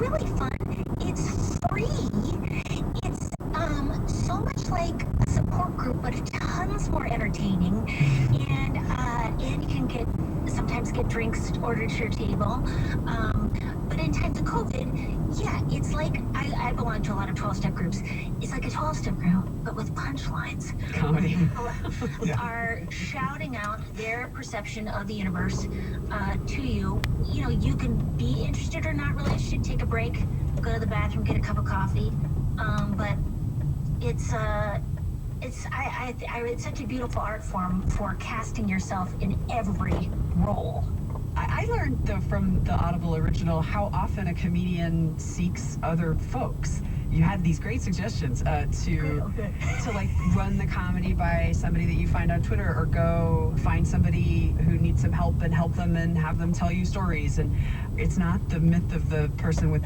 really fun. It's free. It's so much like a support group, but tons more entertaining. And you can sometimes get drinks ordered to your table. But in times of COVID, yeah, it's like I belong to a lot of 12-step groups. It's like a 12-step group, but with punchlines. Comedy. People are shouting out their perception of the universe to you. You know, you can be interested or not really interested, take a break, go to the bathroom, get a cup of coffee. But it's such a beautiful art form for casting yourself in every role. I learned, though, from the Audible original how often a comedian seeks other folks. You had these great suggestions to like run the comedy by somebody that you find on Twitter, or go find somebody who needs some help and help them and have them tell you stories. And it's not the myth of the person with